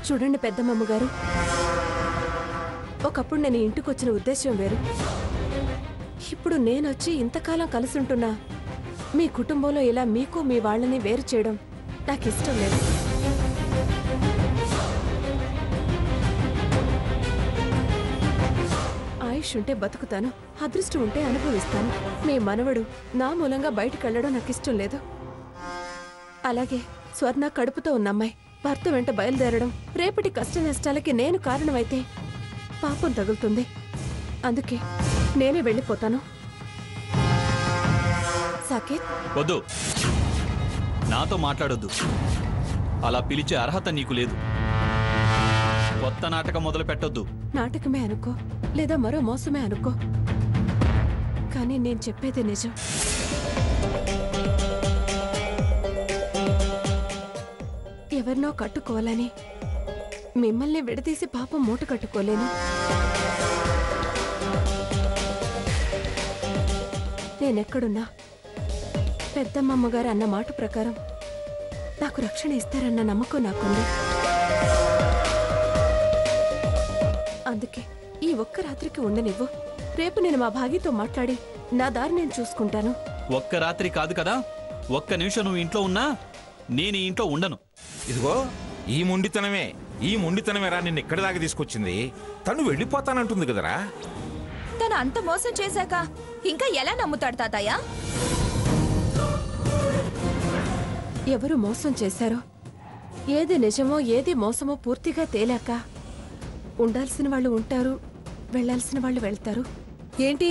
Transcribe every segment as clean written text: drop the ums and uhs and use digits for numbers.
చూడండి పెద్దమ్మమ్మ గారు, ఒకప్పుడు నేను ఇంటికి వచ్చిన ఉద్దేశం వేరు. ఇప్పుడు నేనొచ్చి ఇంతకాలం కలిసుంటున్నా మీ కుటుంబంలో ఇలా మీకు మీ వాళ్ళని వేరు చేయడం నాకు ఇష్టం లేదు. ఆయుష్ ఉంటే బతుకుతాను, అదృష్టం ఉంటే అనుభవిస్తాను. మీ మనవడు నా మూలంగా బయటకు వెళ్ళడం నాకు ఇష్టం లేదు. అలాగే స్వర్ణ కడుపుతో ఉన్న అమ్మాయి భర్త వెంట బయలుదేరడం రేపటి కష్ట నష్టాలకి నేను కారణమైతే పాపం తగులుతుంది. అందుకే నేనే వెళ్ళిపోతాను. సాకేత్, వద్దు, నాతో మాట్లాడొద్దు. అలా పిలిచే అర్హత నీకు లేదు. కొత్త నాటకం మొదలు పెట్టొద్దు. నాటకమే అనుకో, లేదా మరో మోసమే అనుకో, కానీ నేను చెప్పేది నిజం. ఎవరినో కట్టుకోవాలని మిమ్మల్ని విడదీసి పాపం మూట కట్టుకోలేను. నేనెక్కడున్నా పెద్దమ్మమ్మగారు అన్న మాట ప్రకారం నాకు రక్షణ ఇస్తారన్న నమ్మకం నాకుంది. అందుకే ఈ ఒక్క రాత్రికి ఉండనివ్వు. రేపు నేను మా భాగితో మాట్లాడి నా దారి నేను చూసుకుంటాను. ఒక్క రాత్రి కాదు కదా, ఒక్క నిమిషం నువ్వు ఇంట్లో ఉన్నా నేను ఈ ఇంట్లో ఉండను. ఇదిగో ఈ మొండితనమేరా నిన్ను ఇక్కడి దాకా తీసుకొచ్చింది. తను వెళ్ళిపోతానంటుంది కదరా. తను అంత మోసం చేశాక ఇంకా ఎలా నమ్ముతాడు తాతయ్య? ఎవరు మోసం చేశారో, ఏది నిజమో ఏది మోసమో పూర్తిగా తేలాక ఉండాల్సిన వాళ్ళు ఉంటారు, వెళ్లాల్సిన వాళ్ళు వెళ్తారు. ఏంటి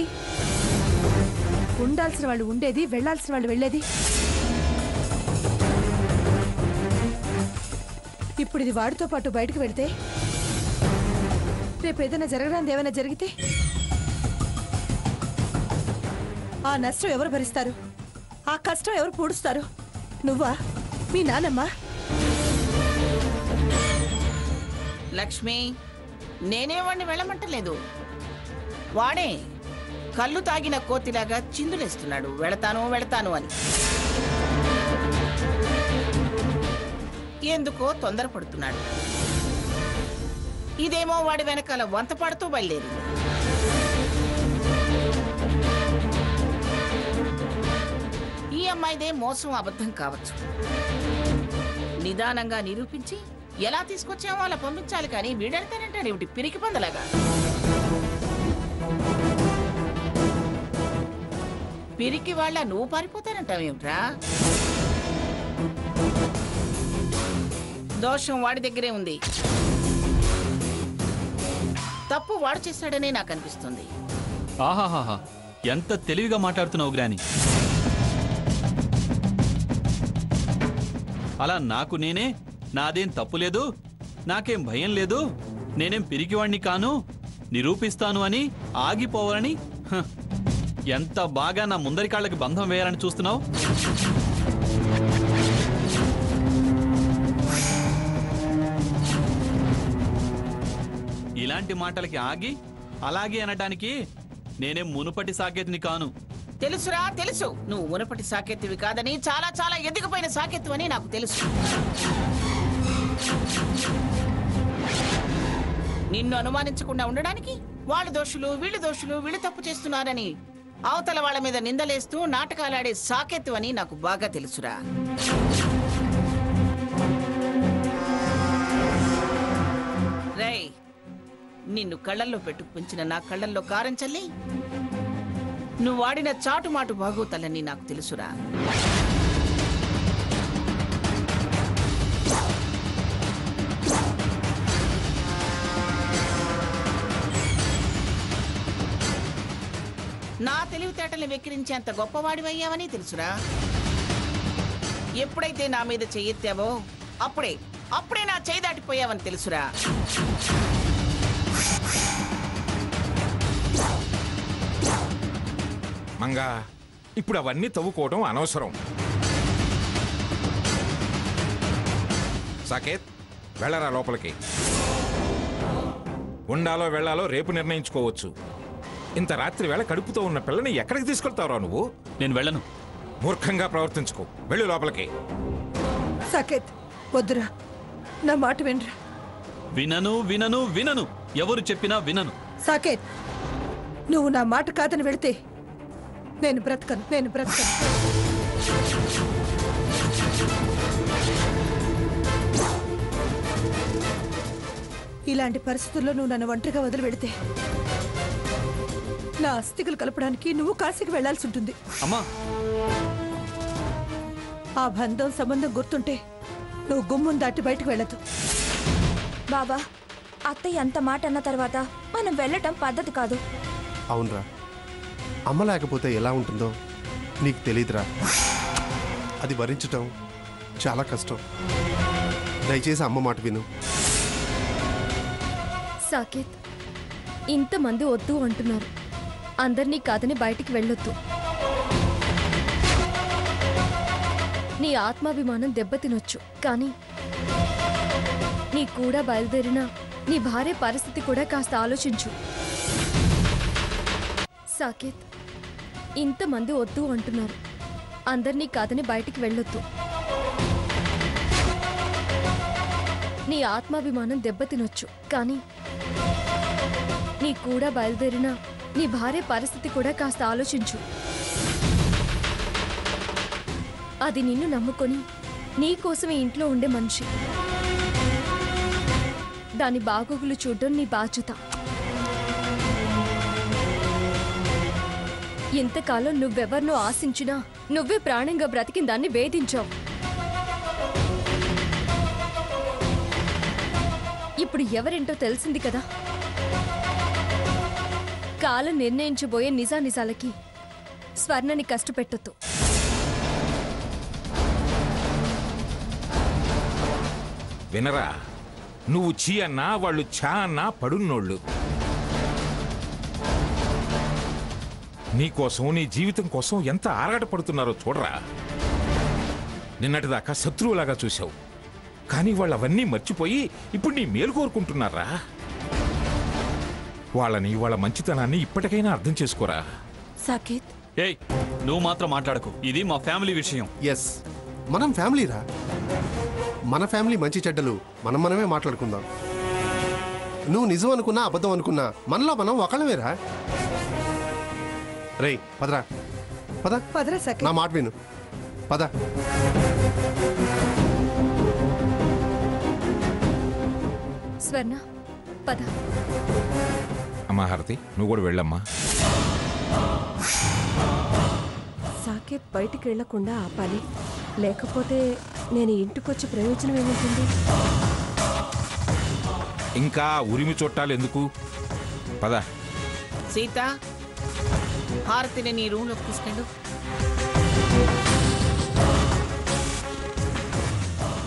ఉండాల్సిన వాళ్ళు ఉండేది, వెళ్లాల్సిన వాళ్ళు వెళ్ళేది? ఇప్పుడు ఇది వాడితో పాటు బయటకు వెళితే రేపు ఏదైనా జరగడానికి ఏమైనా జరిగితే ఆ నష్టం ఎవరు భరిస్తారు? ఆ కష్టం ఎవరు పూడుస్తారు? నువ్వా, మీ నానమ్మా? లక్ష్మి, నేనే వాడిని వెళ్ళమంటలేదు. వాడే కళ్ళు తాగిన కోతిలాగా చిందులేస్తున్నాడు, వెళతాను అని. ఎందుకో తొందరపడుతున్నాడు. ఇదేమో వాడి వెనకాల వంత పడుతూ బయలుదేరింది. ఈ అమ్మాయిదే మోసం అబద్ధం కావచ్చు. నిదానంగా నిరూపించి ఎలా తీసుకొచ్చామో అలా పంపించాలి, కానీ వీడెళ్తానంటాడు ఏమిటి పిరికి పందలాగా? పిరికి వాళ్ళ నువ్వు పారిపోతానంటావేమిట్రా? దోషం వాడి దగ్గరే ఉంది, తప్పు వాడు చేశాడనే నాకు అనిపిస్తుంది. ఆహాహాహా, ఎంత తెలివిగా మాట్లాడుతున్నావు గ్రాని. అలా నాకు నేనే నాదేం తప్పు లేదు, నాకేం భయం లేదు, నేనేం పిరికివాణ్ణి కాను, నిరూపిస్తాను అని ఆగిపోవాలని ఎంత బాగా నా ముందరి కాళ్ళకి బంధం వేయాలని చూస్తున్నావు. ఇలాంటి మాటలకి ఆగి అలాగే అనటానికి నేనేం మునుపటి సాకేత్ని కాను. తెలుసురా, తెలుసు. నువ్వు మునుపటి సాకేత్తివి కాదని, చాలా చాలా ఎదిగిపోయిన సాకేత్తు అని నాకు తెలుసు. నిన్ను అనుమానించకుండా ఉండడానికి వాళ్ళు దోషులు, వీళ్ళు తప్పు చేస్తున్నారని అవతల వాళ్ళ మీద నిందలేస్తూ నాటకాలాడే సాకేత్తు అని నాకు బాగా తెలుసురా. రేయ్, నిన్ను కళ్ళల్లో పెట్టుకుపించిన నా కళ్ళల్లో కారం చల్లి నువ్వు వాడిన చాటుమాటు బాగోతలని నాకు తెలుసురా. నా తెలివితేటల్ని వెక్కిరించేంత గొప్పవాడివయ్యావని తెలుసురా. ఎప్పుడైతే నా మీద చెయ్యెత్తావో అప్పుడే నా చేయి దాటిపోయావని తెలుసురా. మంగా, ఇప్పుడు అవన్నీ తవ్వుకోవడం అనవసరం. సాకేత్, వెళ్ళరా లోపలికి. ఉండాలో వెళ్ళాలో రేపు నిర్ణయించుకోవచ్చు. ఇంత రాత్రి వేళ కడుపుతో ఉన్న పిల్లని ఎక్కడికి తీసుకెళ్తావురా నువ్వు? నేను వెళ్ళను. మూర్ఖంగా ప్రవర్తించుకో, వెళ్ళు లోపలికి. సాకేత్, వద్దురా, నా మాట వినరా. వినను వినను వినను ఎవరు చెప్పినా వినను. సాకేత్, నువ్వు నా మాట కాదని వెళితే నేను బ్రతకను. ఇలాంటి పరిస్థితుల్లో నువ్వు నన్ను ఒంటరిగా వదిలి వెళితే నా అస్థికలు కలపడానికి నువ్వు కాశీకి వెళ్లాల్సి ఉంటుంది. అమ్మా, ఆ బంధం సంబంధం గుర్తుంటే నువ్వు గుమ్మం దాటి బయటకు వెళ్ళదు. బాబా, అత్తయ్య అంత మాట అన్న తర్వాత మనం వెళ్ళటం పద్ధతి కాదు. అవునరా, అమ్మ లేకపోతే ఎలా ఉంటుందో నీకు తెలీదురా. అది భరించటం చాలా కష్టం. దయచేసి అమ్మ మాట విను. సాకేత్, ఇంతమంది వద్దు అంటున్నారు. అందరినీ కాదని బయటికి వెళ్ళొద్దు. నీ ఆత్మాభిమానం దెబ్బతినొచ్చు, కానీ నీ కూడా బయలుదేరిన నీ భార్య పరిస్థితి కూడా కాస్త ఆలోచించు. సాకేత్, ఇంతమంది వద్దు అంటున్నారు. అందరినీ కాదని బయటికి వెళ్ళొద్దు. నీ ఆత్మాభిమానం దెబ్బతినొచ్చు, కానీ నీ కూడా బయలుదేరిన నీ భార్య పరిస్థితి కూడా కాస్త ఆలోచించు. అది నిన్ను నమ్ముకొని నీ కోసమే ఇంట్లో ఉండే మనిషి. దాని బాగోగులు చూడడం నీ బాధ్యత. ఇంతకాలం నువ్వెవరినో ఆశించినా నువ్వే ప్రాణంగా బ్రతికిన దాన్ని వేధించావు. ఇప్పుడు ఎవరేంటో తెలిసింది కదా. కాలం నిర్ణయించబోయే నిజానిజాలకి స్వర్ణని కష్టపెట్టొద్దు. వినరా, నువ్వు చీ అన్నా వాళ్ళు ఛా అన్నా పడున్నోళ్ళు. నీకోసం, నీ జీవితం కోసం ఎంత ఆరాట పడుతున్నారో చూడరా. నిన్నటిదాకా శత్రువులాగా చూశావు, కానీ వాళ్ళు అవన్నీ మర్చిపోయి ఇప్పుడు నీ మేలు కోరుకుంటున్నారా. వాళ్ళని, వాళ్ళ మంచితనాన్ని ఇప్పటికైనా అర్థం చేసుకోరా. సాకేత్, ఏయ్, నువ్వు మాత్రం మాట్లాడకు. ఇది మా ఫ్యామిలీ విషయం. ఎస్, మనం ఫ్యామిలీరా. మన ఫ్యామిలీ మంచి చెడ్డలు మనమే మాట్లాడుకుందాం. నువ్వు నిజం అనుకున్నా అబద్ధం అనుకున్నా మనలో మనం ఒకళ్ళమేరా. రేయ్, పదరా పదరా సాకేత్. నా మాట విను, పద. స్వర్ణ, పద. అమ్మా హారతి, నువ్వు కూడా వెళ్ళమ్మా. సాకేత్ బయటికి వెళ్లకుండా ఆపాలి. లేకపోతే నేను ఇంటికొచ్చి ప్రయోజనం ఏముంటుంది? ఇంకా ఉరిమి చుట్టాలు ఎందుకు? పద. సీత, హారతిని నీ రూమ్లోకి తీసుకెళ్ళు.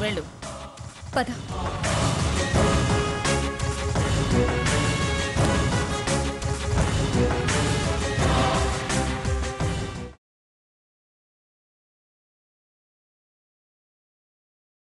వెళ్ళు. పద.